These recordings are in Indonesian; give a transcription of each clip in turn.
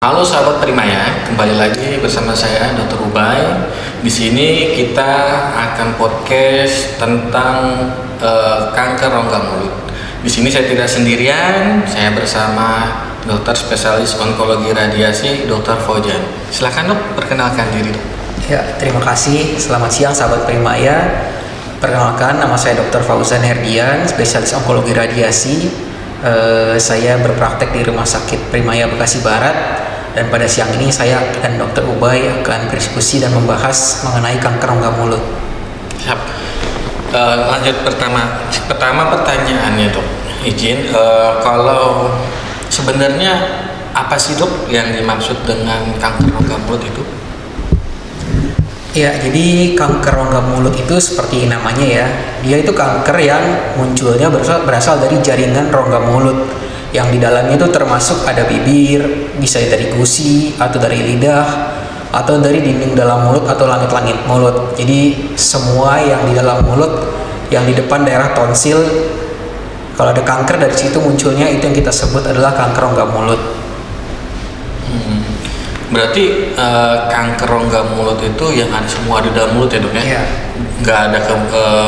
Halo sahabat Primaya, kembali lagi bersama saya Dr. Ubay. Di sini kita akan podcast tentang kanker rongga mulut. Di sini saya tidak sendirian, saya bersama dokter spesialis onkologi radiasi, Dr. Faujan. Silakan dok, perkenalkan diri. Ya, terima kasih. Selamat siang sahabat Primaya. Perkenalkan, nama saya Dr. Fauzan Herdian, spesialis onkologi radiasi. Saya berpraktek di Rumah Sakit Primaya Bekasi Barat. Dan pada siang ini saya dan Dr. Ubay akan berdiskusi dan membahas mengenai kanker rongga mulut. Siap. Lanjut pertama pertanyaannya dok. Izin, kalau sebenarnya apa sih dok yang dimaksud dengan kanker rongga mulut itu? Ya, jadi kanker rongga mulut itu seperti namanya ya. Dia itu kanker yang munculnya berasal dari jaringan rongga mulut. Yang di dalamnya itu termasuk ada bibir, bisa dari gusi, atau dari lidah, atau dari dinding dalam mulut atau langit-langit mulut. Jadi semua yang di dalam mulut, yang di depan daerah tonsil, kalau ada kanker dari situ munculnya, itu yang kita sebut adalah kanker rongga mulut. Berarti kanker rongga mulut itu yang ada semua di dalam mulut ya dok ya? Iya. Nggak ada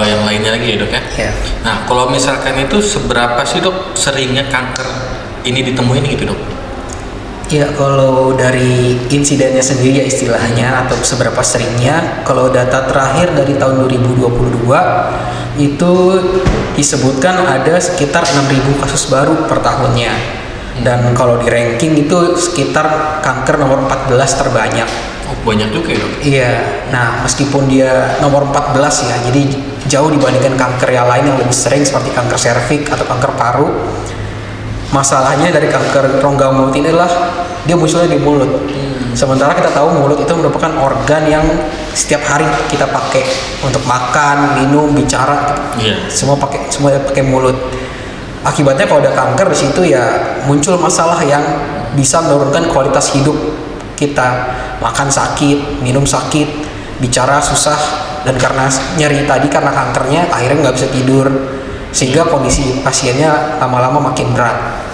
yang lainnya lagi ya dok ya? Iya. Nah kalau misalkan itu seberapa sih dok seringnya kanker ini ditemuin gitu dok? Ya, kalau dari insidennya sendiri ya istilahnya atau seberapa seringnya, kalau data terakhir dari tahun 2022 itu disebutkan ada sekitar 6.000 kasus baru per tahunnya. Dan kalau di ranking itu sekitar kanker nomor 14 terbanyak. Oh banyak juga ya dok? Iya, nah meskipun dia nomor 14 ya, jadi jauh dibandingkan kanker yang lain yang lebih sering seperti kanker serviks atau kanker paru. Masalahnya dari kanker rongga mulut ini adalah dia munculnya di mulut. Sementara kita tahu mulut itu merupakan organ yang setiap hari kita pakai untuk makan, minum, bicara, semua pakai mulut. Akibatnya kalau ada kanker di situ ya muncul masalah yang bisa menurunkan kualitas hidup kita. Makan sakit, minum sakit, bicara susah, dan karena nyeri tadi karena kankernya akhirnya nggak bisa tidur, sehingga kondisi pasiennya lama-lama makin berat.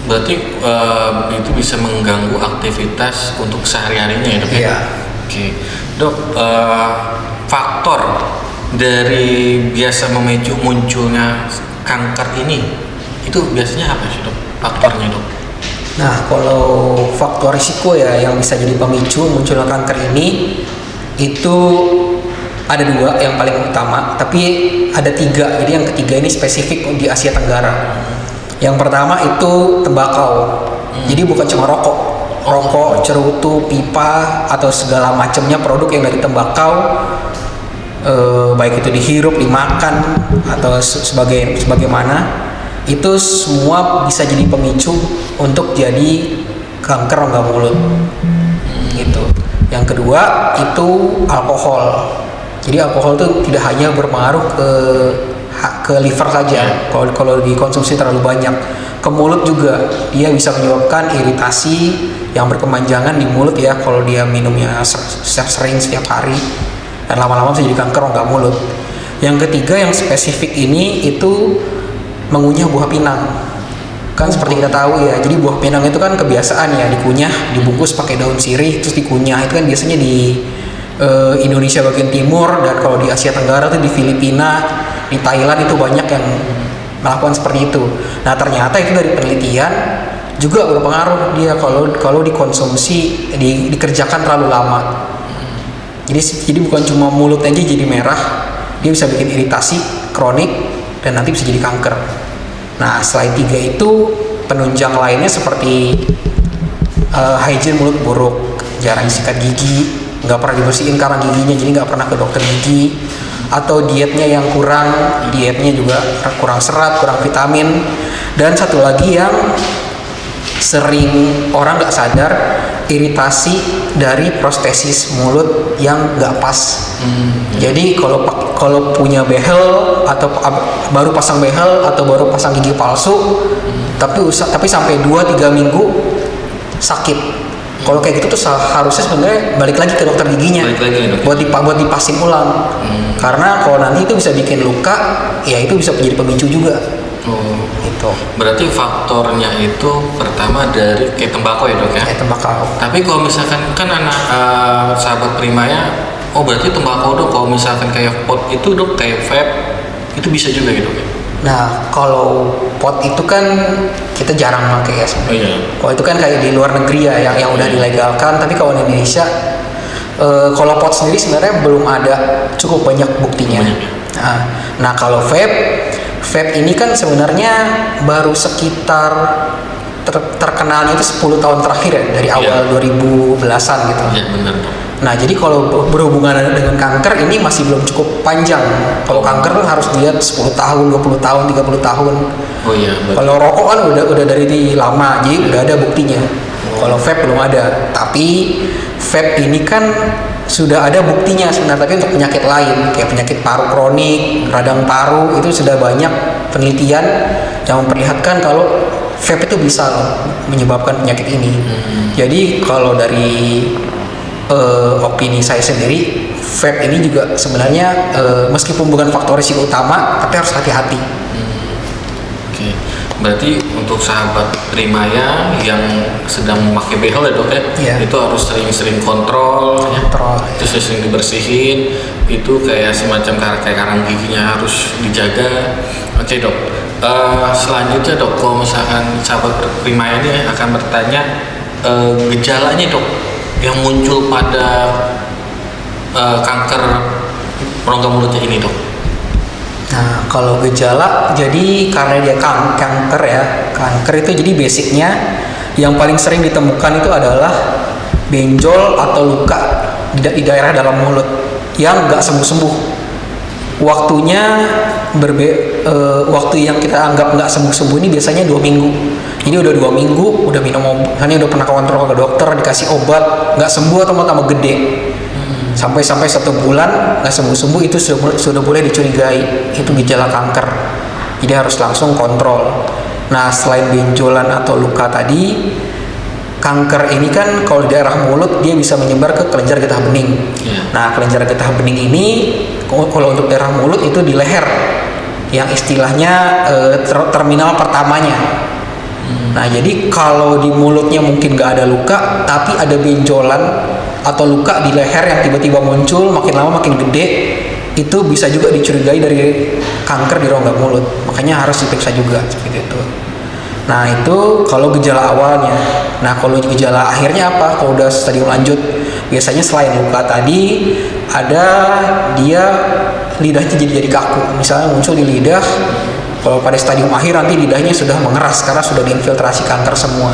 Berarti itu bisa mengganggu aktivitas untuk sehari-harinya ya dok? Iya. Oke. Dok, faktor dari biasa memicu munculnya kanker ini itu biasanya apa sih dok? Faktornya dok? Nah, kalau faktor risiko ya yang bisa jadi pemicu munculnya kanker ini itu ada dua yang paling utama, tapi ada tiga. Jadi yang ketiga ini spesifik di Asia Tenggara. Yang pertama itu tembakau. Jadi bukan cuma rokok, cerutu, pipa atau segala macamnya produk yang dari tembakau, baik itu dihirup, dimakan atau sebagaimana, itu semua bisa jadi pemicu untuk jadi kanker rongga mulut. Gitu. Yang kedua itu alkohol. Jadi alkohol itu tidak hanya berpengaruh ke liver saja. Kalau dikonsumsi terlalu banyak, ke mulut juga dia bisa menyebabkan iritasi yang berkepanjangan di mulut ya. Kalau dia minumnya sering setiap hari, dan lama-lama bisa jadi kanker rongga mulut. Yang ketiga yang spesifik ini itu mengunyah buah pinang. Kan seperti kita tahu ya, jadi buah pinang itu kan kebiasaan ya dikunyah, dibungkus pakai daun sirih terus dikunyah. Itu kan biasanya di Indonesia bagian timur, dan kalau di Asia Tenggara tuh di Filipina, di Thailand itu banyak yang melakukan seperti itu. Nah ternyata itu dari penelitian juga berpengaruh dia kalau dikonsumsi dikerjakan terlalu lama. Jadi bukan cuma mulut aja jadi merah, dia bisa bikin iritasi kronik dan nanti bisa jadi kanker. Nah selain tiga itu penunjang lainnya seperti hygiene mulut buruk, jarang sikat gigi, nggak pernah dibersihin karang giginya, jadi nggak pernah ke dokter gigi, atau dietnya yang dietnya juga kurang serat, kurang vitamin, dan satu lagi yang sering orang nggak sadar, iritasi dari prostesis mulut yang nggak pas. Jadi kalau punya behel atau baru pasang behel atau baru pasang gigi palsu, tapi sampai 2-3 minggu sakit. Kalau kayak gitu tuh harusnya sebenarnya balik lagi ke dokter giginya, buat dipasin ulang. Karena kalau nanti itu bisa bikin luka, ya itu bisa menjadi pemicu juga. Oh, Gitu. berarti faktornya itu pertama dari kayak tembakau ya dok ya? Kayak tembakau. Tapi kalau misalkan kan anak sahabat Primaya, oh berarti tembakau dok. Kalau misalkan kayak pot itu dok, kayak vape, itu bisa juga ya dok ya? Nah, kalau pot itu kan kita jarang pakai ya sebenarnya. Oh iya. Kalau itu kan kayak di luar negeri ya yang udah dilegalkan, tapi kalau di Indonesia kalau pot sendiri sebenarnya belum ada cukup banyak buktinya. Banyak ya? Nah, kalau vape ini kan sebenarnya baru sekitar terkenalnya itu 10 tahun terakhir ya, dari awal 2010-an gitu. Iya benar dok. Nah, jadi kalau berhubungan dengan kanker ini masih belum cukup panjang. Kalau kanker kan harus dilihat 10 tahun, 20 tahun, 30 tahun. Oh iya. Betul. Kalau rokok kan udah dari lama, jadi udah ada buktinya. Kalau vape belum ada. Tapi vape ini kan sudah ada buktinya sebenarnya, tapi untuk penyakit lain kayak penyakit paru kronik, radang paru, itu sudah banyak penelitian yang memperlihatkan kalau vape itu bisa loh menyebabkan penyakit ini. Jadi kalau dari opini saya sendiri, vape ini juga sebenarnya meskipun bukan faktor risiko utama, tapi harus hati-hati. Oke, berarti untuk sahabat Primaya yang sedang memakai behel ya dok ya, Iya. itu harus sering-sering kontrol, ya. Kontrol. Terus sering dibersihin, itu kayak semacam kayak karang giginya harus dijaga. Oke dok, selanjutnya dok, kalau misalkan sahabat Primaya ini akan bertanya gejalanya dok yang muncul pada kanker rongga mulutnya ini dok. Nah, kalau gejala, jadi karena dia kanker ya, kanker itu jadi basicnya yang paling sering ditemukan itu adalah benjol atau luka di daerah dalam mulut yang nggak sembuh-sembuh. Waktunya waktu yang kita anggap nggak sembuh-sembuh ini biasanya 2 minggu. Jadi udah 2 minggu, udah minum obat, misalnya udah pernah kontrol ke dokter, dikasih obat, nggak sembuh atau mau tambah gede. Sampai 1 bulan nggak sembuh-sembuh, itu sudah boleh dicurigai itu gejala kanker. Jadi harus langsung kontrol. Nah, selain benjolan atau luka tadi, kanker ini kan kalau di daerah mulut dia bisa menyebar ke kelenjar getah bening. Nah, kelenjar getah bening ini kalau untuk daerah mulut itu di leher, yang istilahnya terminal pertamanya. Nah, jadi kalau di mulutnya mungkin nggak ada luka, tapi ada benjolan atau luka di leher yang tiba-tiba muncul, makin lama makin gede, itu bisa juga dicurigai dari kanker di rongga mulut. Makanya harus diperiksa juga seperti itu. Nah, itu kalau gejala awalnya. Nah, kalau gejala akhirnya apa? Kalau udah stadium lanjut, biasanya selain luka tadi, ada dia lidahnya jadi kaku. Misalnya muncul di lidah. Kalau pada stadium akhir nanti lidahnya sudah mengeras karena sudah diinfiltrasi kanker semua.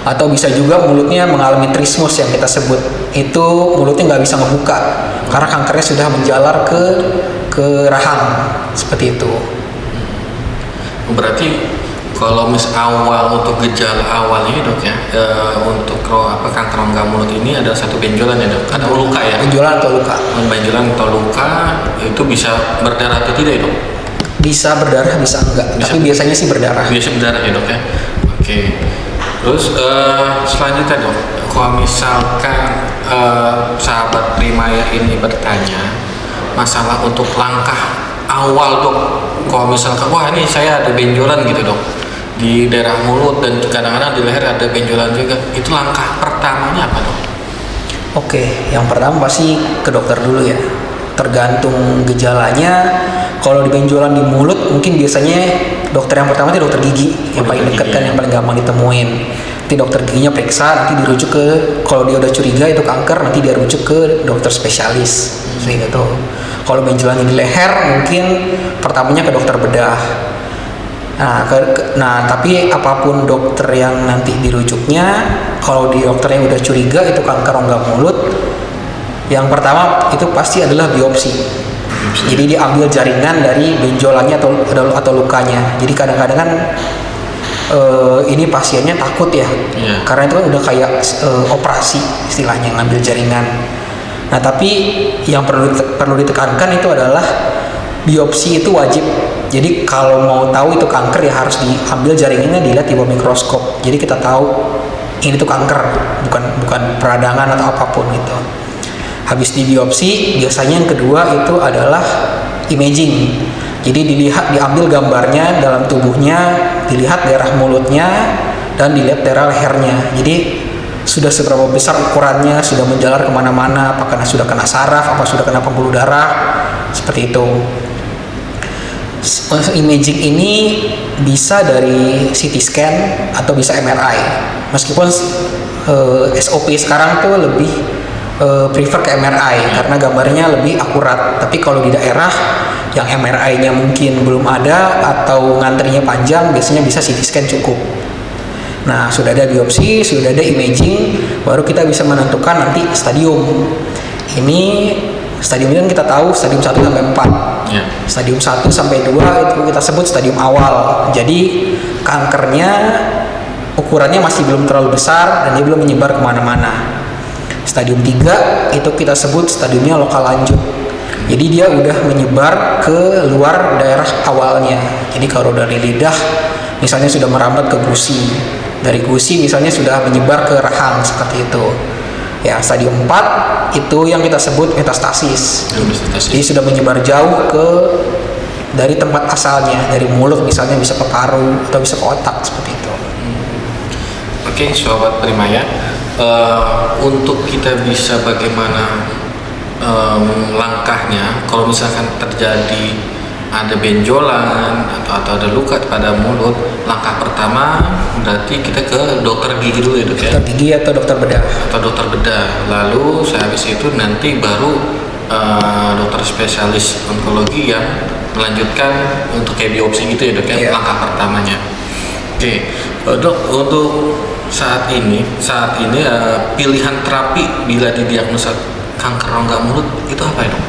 Atau bisa juga mulutnya mengalami trismus yang kita sebut. Itu mulutnya nggak bisa ngebuka karena kankernya sudah menjalar ke rahang, seperti itu. Berarti kalau awal untuk gejala awalnya dok ya, untuk kanker rongga mulut ini ada satu benjolan ya dok, ada luka ya? Benjolan atau luka. Benjolan atau luka itu bisa berdarah atau tidak ya dok? Bisa berdarah, bisa enggak. Bisa. Tapi biasanya sih berdarah. Biasa berdarah ya dok ya. Oke. Terus selanjutnya dok, kalau misalkan sahabat Primaya ini bertanya masalah untuk langkah awal dok, kalau misalkan wah ini saya ada benjolan gitu dok di daerah mulut dan kadang-kadang di leher ada benjolan juga, itu langkah pertamanya apa dok? Oke, yang pertama pasti ke dokter dulu ya. Tergantung gejalanya. Kalau di benjolan di mulut, mungkin biasanya dokter yang pertama itu dokter gigi, yang paling dekat kan, yang paling gampang ditemuin. Nanti dokter giginya periksa, nanti dirujuk ke, kalau dia udah curiga itu kanker, nanti dia rujuk ke dokter spesialis. Seperti itu. Kalau benjolannya di leher, mungkin pertamanya ke dokter bedah. Nah, tapi apapun dokter yang nanti dirujuknya, kalau di dokternya udah curiga itu kanker rongga mulut, yang pertama itu pasti adalah biopsi. Jadi diambil jaringan dari benjolannya atau lukanya. Jadi kadang-kadang kan ini pasiennya takut ya, karena itu kan udah kayak operasi istilahnya, ngambil jaringan. Nah, tapi yang perlu ditekankan itu adalah biopsi itu wajib. Jadi kalau mau tahu itu kanker ya harus diambil jaringannya, dilihat di bawah mikroskop. Jadi kita tahu ini tuh kanker, bukan peradangan atau apapun gitu. Habis di biopsi, biasanya yang kedua itu adalah imaging. Jadi diambil gambarnya dalam tubuhnya, dilihat daerah mulutnya, dan dilihat daerah lehernya. Jadi sudah seberapa besar ukurannya, sudah menjalar kemana-mana, apakah sudah kena saraf, apa sudah kena pembuluh darah, seperti itu. Imaging ini bisa dari CT scan atau bisa MRI. Meskipun SOP sekarang tuh lebih prefer ke MRI karena gambarnya lebih akurat. Tapi kalau di daerah yang MRI-nya mungkin belum ada atau ngantrinya panjang, biasanya bisa CT scan cukup. Nah, sudah ada biopsi, sudah ada imaging, baru kita bisa menentukan nanti stadium. Ini stadiumnya kan kita tahu stadium 1 sampai 4. Yeah. Stadium 1 sampai 2 itu kita sebut stadium awal. Jadi kankernya ukurannya masih belum terlalu besar dan dia belum menyebar kemana-mana. Stadium 3 itu kita sebut stadiumnya lokal lanjut. Jadi dia udah menyebar ke luar daerah awalnya. Jadi kalau dari lidah misalnya sudah merambat ke gusi, dari gusi misalnya sudah menyebar ke rahang, seperti itu. Ya, stadium 4 itu yang kita sebut metastasis. Jadi sudah menyebar jauh dari tempat asalnya, dari mulut misalnya bisa ke paru atau bisa ke otak, seperti itu. Oke, Sobat Primaya, untuk kita bisa bagaimana langkahnya kalau misalkan terjadi ada benjolan atau ada luka pada mulut, langkah pertama berarti kita ke dokter gigi dulu ya, Dok ya? Dokter gigi atau dokter bedah? Atau dokter bedah. Lalu sehabis itu nanti baru dokter spesialis onkologi yang melanjutkan untuk kayak biopsi gitu ya, Dok ya? Yeah. Langkah pertamanya. Oke, Dok, untuk saat ini pilihan terapi bila didiagnosa kanker rongga mulut itu apa ya, Dok?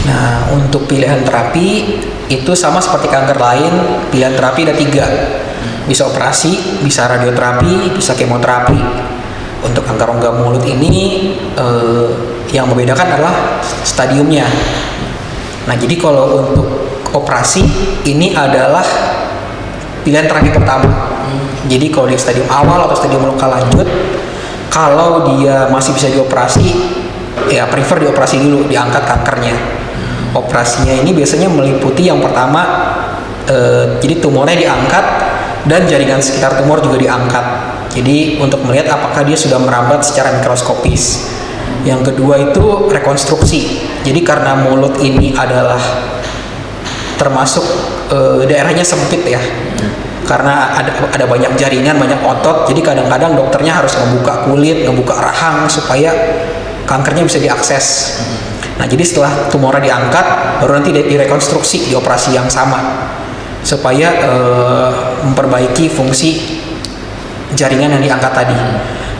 Nah, untuk pilihan terapi itu sama seperti kanker lain, pilihan terapi ada 3. Bisa operasi, bisa radioterapi, bisa kemoterapi. Untuk kanker rongga mulut ini yang membedakan adalah stadiumnya. Nah, jadi kalau untuk operasi ini adalah pilihan terapi pertama. Jadi kalau di stadium awal atau stadium lokal lanjut, kalau dia masih bisa dioperasi, ya prefer dioperasi dulu, diangkat kankernya. Operasinya ini biasanya meliputi yang pertama, jadi tumornya diangkat dan jaringan sekitar tumor juga diangkat. Jadi untuk melihat apakah dia sudah merambat secara mikroskopis. Yang kedua itu rekonstruksi. Jadi karena mulut ini adalah termasuk daerahnya sempit ya, karena ada banyak jaringan, banyak otot. Jadi kadang-kadang dokternya harus ngebuka kulit, ngebuka rahang supaya kankernya bisa diakses. Nah, jadi setelah tumornya diangkat, baru nanti direkonstruksi di operasi yang sama supaya memperbaiki fungsi jaringan yang diangkat tadi.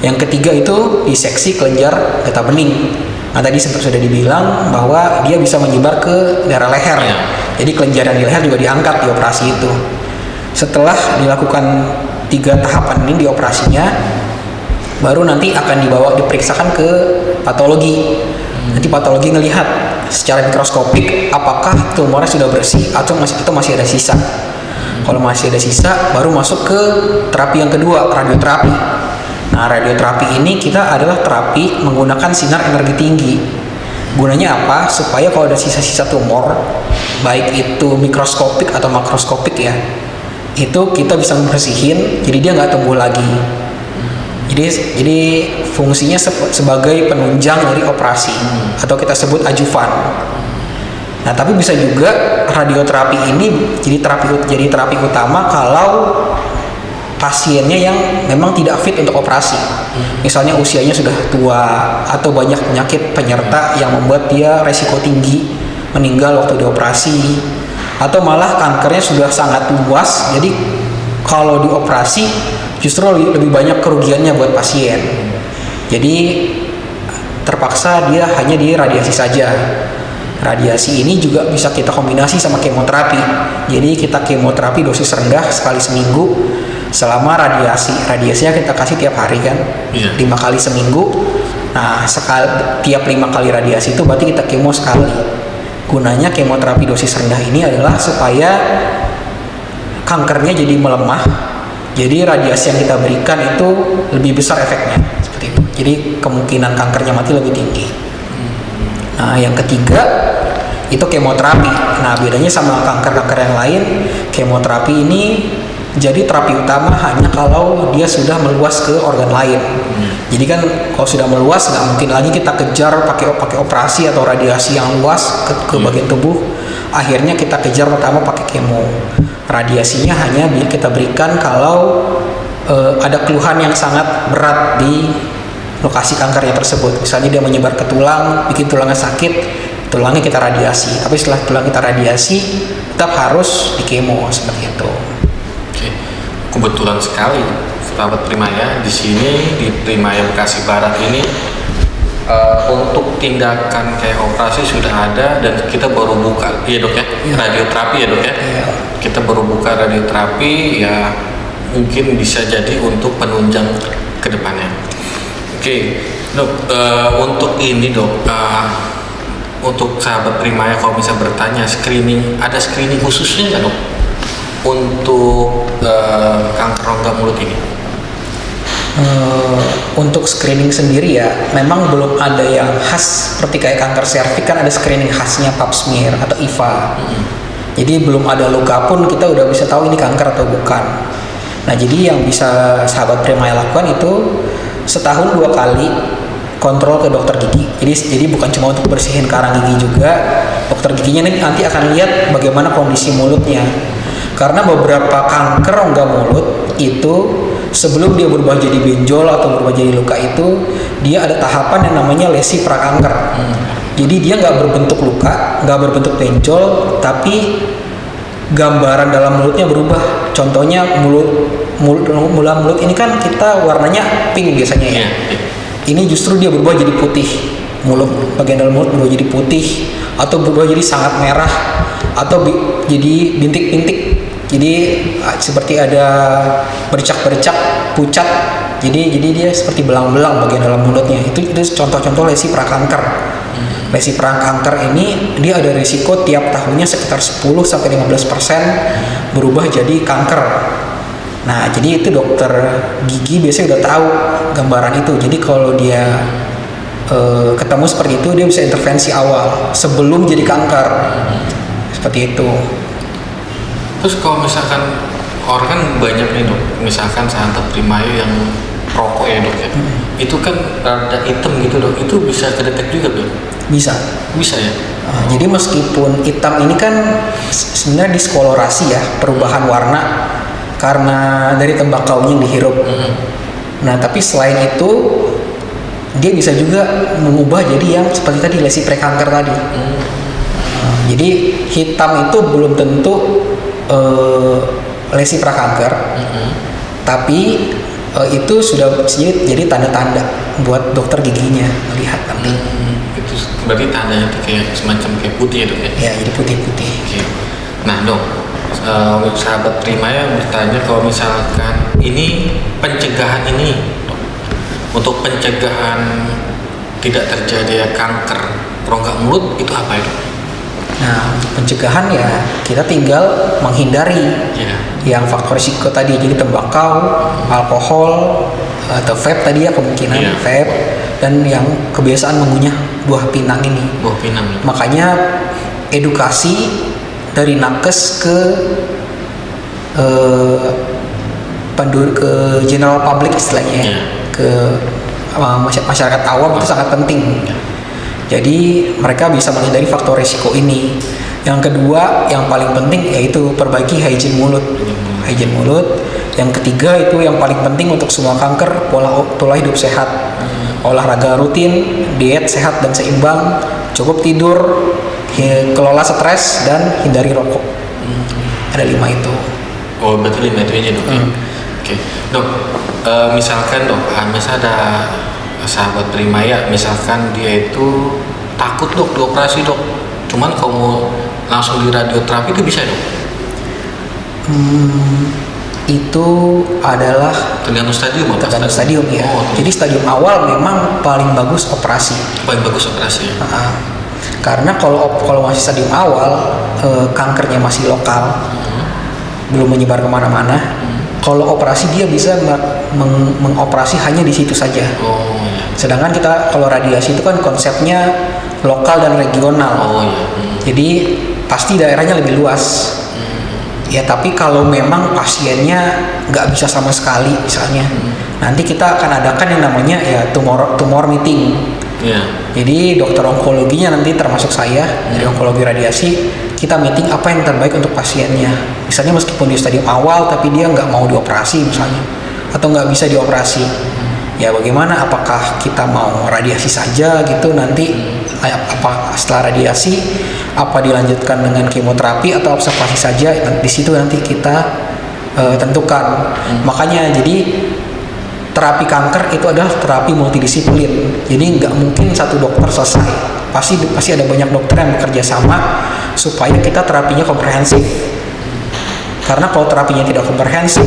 Yang ketiga itu diseksi kelenjar getah bening. Nah, tadi sudah dibilang bahwa dia bisa menyebar ke daerah leher. Jadi kelenjar yang di leher juga diangkat di operasi itu. Setelah dilakukan 3 tahapan ini di operasinya, baru nanti akan diperiksakan ke patologi. Nanti patologi ngelihat secara mikroskopik apakah tumornya sudah bersih atau masih ada sisa. Kalau masih ada sisa, baru masuk ke terapi yang kedua, radioterapi. Nah, radioterapi ini kita adalah terapi menggunakan sinar energi tinggi. Gunanya apa? Supaya kalau ada sisa-sisa tumor, baik itu mikroskopik atau makroskopik ya, itu kita bisa membersihin, jadi dia nggak tumbuh lagi. Jadi fungsinya sebagai penunjang dari operasi atau kita sebut adjuvan. Nah, tapi bisa juga radioterapi ini jadi terapi utama kalau pasiennya yang memang tidak fit untuk operasi. Misalnya usianya sudah tua atau banyak penyakit penyerta yang membuat dia resiko tinggi meninggal waktu dioperasi, atau malah kankernya sudah sangat luas. Jadi kalau dioperasi justru lebih banyak kerugiannya buat pasien. Jadi terpaksa dia hanya di radiasi saja. Radiasi ini juga bisa kita kombinasi sama kemoterapi. Jadi kita kemoterapi dosis rendah sekali seminggu selama radiasinya kita kasih tiap hari kan, 5 kali seminggu. Nah, tiap 5 kali radiasi itu berarti kita kemo sekali. Gunanya kemoterapi dosis rendah ini adalah supaya kankernya jadi melemah. Jadi radiasi yang kita berikan itu lebih besar efeknya, seperti itu. Jadi kemungkinan kankernya mati lebih tinggi. Nah, yang ketiga itu kemoterapi. Nah, bedanya sama kanker-kanker yang lain, kemoterapi ini jadi terapi utama hanya kalau dia sudah meluas ke organ lain. Jadi kan kalau sudah meluas nggak mungkin lagi kita kejar pakai operasi atau radiasi yang luas ke bagian tubuh. Akhirnya kita kejar pertama pakai kemo. Radiasinya hanya kita berikan kalau ada keluhan yang sangat berat di lokasi kankernya tersebut. Misalnya dia menyebar ke tulang, bikin tulangnya sakit, tulangnya kita radiasi. Tapi setelah tulang kita radiasi, tetap harus di kemo seperti itu. Oke, kebetulan sekali sahabat Primaya di sini di Primaya Bekasi Barat ini untuk tindakan kayak operasi sudah ada dan kita baru buka, iya dok ya, radioterapi ya dok ya. Kita baru buka radioterapi ya, mungkin bisa jadi untuk penunjang ke depannya. Oke, dok, untuk ini dok, untuk sahabat Primaya kalau bisa bertanya ada screening khususnya nggak dok untuk kanker rongga mulut ini? Untuk screening sendiri ya, memang belum ada yang khas seperti kayak kanker serviks kan ada screening khasnya pap smear atau IVA. Jadi belum ada luka pun kita udah bisa tahu ini kanker atau bukan. Nah, jadi yang bisa sahabat Primaya lakukan itu setahun 2 kali kontrol ke dokter gigi. Jadi bukan cuma untuk bersihin karang gigi juga, dokter giginya nanti akan lihat bagaimana kondisi mulutnya. Karena beberapa kanker rongga mulut itu sebelum dia berubah jadi benjol atau berubah jadi luka itu dia ada tahapan yang namanya lesi prakanker. Jadi dia nggak berbentuk luka, nggak berbentuk benjol, tapi gambaran dalam mulutnya berubah. Contohnya mulut ini kan kita warnanya pink biasanya ya. Ini justru dia berubah jadi putih. Bagian dalam mulut berubah jadi putih atau berubah jadi sangat merah atau jadi bintik-bintik. Jadi seperti ada bercak-bercak pucat. Jadi dia seperti belang-belang bagian dalam mulutnya. Itu contoh-contoh lesi prakanker. Lesi prakanker ini dia ada risiko tiap tahunnya sekitar 10-15% berubah jadi kanker. Nah, jadi itu dokter gigi biasanya udah tahu gambaran itu. Jadi kalau dia ketemu seperti itu, dia bisa intervensi awal sebelum jadi kanker. Seperti itu. Terus kalau misalkan orang kan banyak nih dok, misalkan sahabat Primaya yang rokok ya dok ya, itu kan rada hitam gitu dok, itu bisa kedetek juga dok? Bisa ya. Jadi meskipun hitam ini kan sebenarnya diskolorasi ya, perubahan warna karena dari tembakaunya yang dihirup. Nah, tapi selain itu dia bisa juga mengubah jadi yang seperti tadi lesi prekanker tadi. Jadi hitam itu belum tentu lesi prakanker, tapi itu sudah jadi tanda-tanda buat dokter giginya melihat nanti. Itu berarti tandanya itu kayak semacam kayak putih ya dok ya? Ya, jadi putih-putih. Oke. Nah dok, sahabat Primaya bertanya kalau misalkan ini pencegahan ini dok, untuk pencegahan tidak terjadi kanker rongga mulut itu apa ya dok? Nah, pencegahan ya kita tinggal menghindari yang faktor risiko tadi, jadi tembakau, alkohol, atau vape tadi ya kemungkinan vape, dan yang kebiasaan mengunyah buah pinang ini. Makanya edukasi dari nakes ke ke general public istilahnya, ke masyarakat awam itu sangat penting. Jadi mereka bisa menghindari faktor risiko ini. Yang kedua, yang paling penting yaitu perbaiki hygiene mulut. Hygiene mulut. Yang ketiga itu yang paling penting untuk semua kanker, pola hidup sehat. Olahraga rutin, diet sehat dan seimbang, cukup tidur, kelola stres dan hindari rokok. Ada 5 itu. Oh, berarti 5 itu aja dok. Oke. Dok, misalkan dok, misalnya ada sahabat Primaya, misalkan dia itu takut dok dioperasi dok, cuman kalau mau langsung di radioterapi itu bisa dok? Itu adalah tergantung stadium ya. Jadi stadium awal memang paling bagus operasi. Karena kalau masih stadium awal, kankernya masih lokal, belum menyebar kemana-mana. Kalau operasi dia bisa mengoperasi hanya di situ saja. Sedangkan kita kalau radiasi itu kan konsepnya lokal dan regional. Jadi pasti daerahnya lebih luas. Ya tapi kalau memang pasiennya nggak bisa sama sekali misalnya, nanti kita akan adakan yang namanya ya tumor meeting. Iya. Jadi dokter onkologinya nanti termasuk saya dari onkologi radiasi, kita meeting apa yang terbaik untuk pasiennya. Misalnya meskipun di stadium awal tapi dia nggak mau dioperasi misalnya, atau nggak bisa dioperasi. Ya bagaimana? Apakah kita mau radiasi saja gitu nanti? Apa setelah radiasi? Apa dilanjutkan dengan kemoterapi atau observasi saja? Di situ nanti kita tentukan. Makanya jadi terapi kanker itu adalah terapi multidisiplin. Jadi nggak mungkin satu dokter selesai. Pasti ada banyak dokter yang bekerja sama supaya kita terapinya komprehensif. Karena kalau terapinya tidak komprehensif,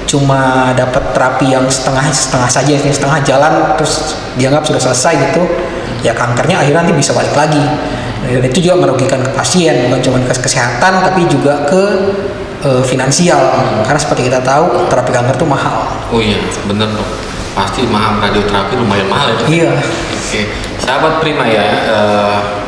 cuma dapat terapi yang setengah saja, setengah jalan, terus dianggap sudah selesai gitu, ya kankernya akhirnya nanti bisa balik lagi. Dan itu juga merugikan ke pasien, bukan cuma ke kesehatan, tapi juga ke finansial. Karena seperti kita tahu, terapi kanker itu mahal. Oh iya, bener dong. Pasti mahal, radioterapi lumayan mahal ya. Iya. Oke, sahabat Prima ya,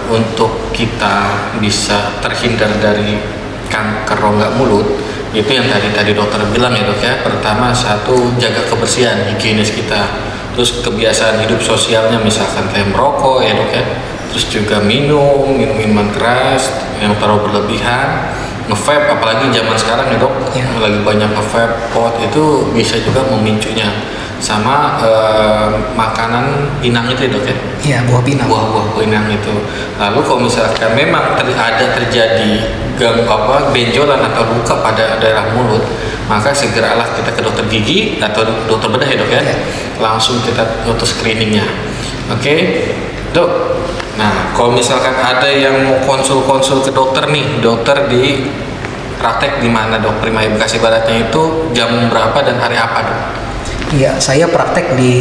untuk kita bisa terhindar dari kanker rongga mulut, itu yang tadi dokter bilang ya dok ya. Pertama, satu, jaga kebersihan higienis kita. Terus kebiasaan hidup sosialnya, misalkan kayak merokok ya dok ya. Terus juga minum minuman keras yang terlalu berlebihan, nge-vape, apalagi zaman sekarang ya dok, lagi banyak nge-vape, pot itu bisa juga memicunya. Sama makanan inang itu ya dok ya? Iya, buah pinang. Buah pinang itu. Lalu kalau misalkan memang ada terjadi benjolan atau luka pada daerah mulut, maka segeralah kita ke dokter gigi atau dokter bedah ya dok ya. Langsung kita untuk screeningnya. Oke, dok. Nah, kalau misalkan ada yang mau konsul ke dokter nih, dokter di praktek di mana dok? Prima Bekasi Baratnya itu jam berapa dan hari apa dok? Iya, saya praktek di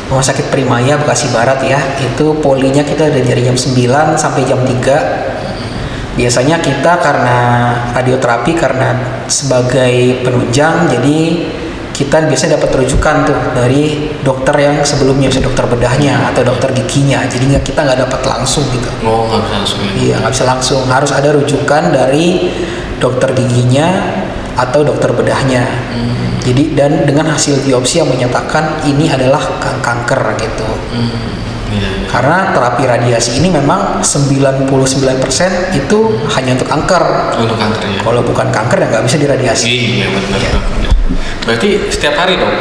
Rumah Sakit Primaya Bekasi Barat ya. Itu polinya kita dari jam 9 sampai jam 3. Biasanya kita karena radioterapi, karena sebagai penunjang, jadi kita biasanya dapat rujukan tuh dari dokter yang sebelumnya, bisa dokter bedahnya atau dokter giginya. Jadi kita nggak dapat langsung gitu. Oh, nggak bisa langsung ya? Iya, nggak bisa langsung. Harus ada rujukan dari dokter giginya atau dokter bedahnya. Jadi dan dengan hasil biopsi yang menyatakan ini adalah kanker gitu. Iya. Karena terapi radiasi ini memang 99% itu hanya untuk kanker. Untuk kanker ya. Kalau bukan kanker ya nggak bisa diradiasi. Iya benar. Iya. Berarti setiap hari dong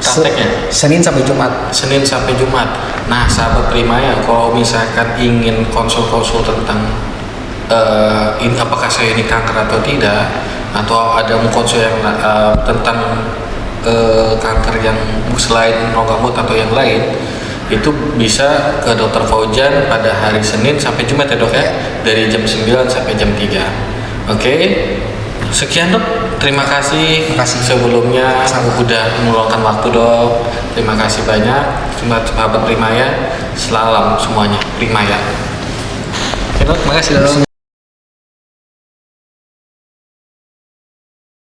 prakteknya? Senin sampai Jumat. Senin sampai Jumat. Nah, sahabat Prima ya, kalau misalkan ingin konsul tentang apakah saya ini kanker atau tidak, atau ada konsul yang tentang kanker yang selain rongga mulut atau yang lain, itu bisa ke Dr. Faujan pada hari Senin sampai Jumat ya dok ya, dari jam 9 sampai jam 3. Oke, sekian dok, terima kasih. Sebelumnya udah meluangkan waktu dok, terima kasih banyak. Sahabat Primaya, selalam semuanya Primaya. Oke dok, terima kasih dok.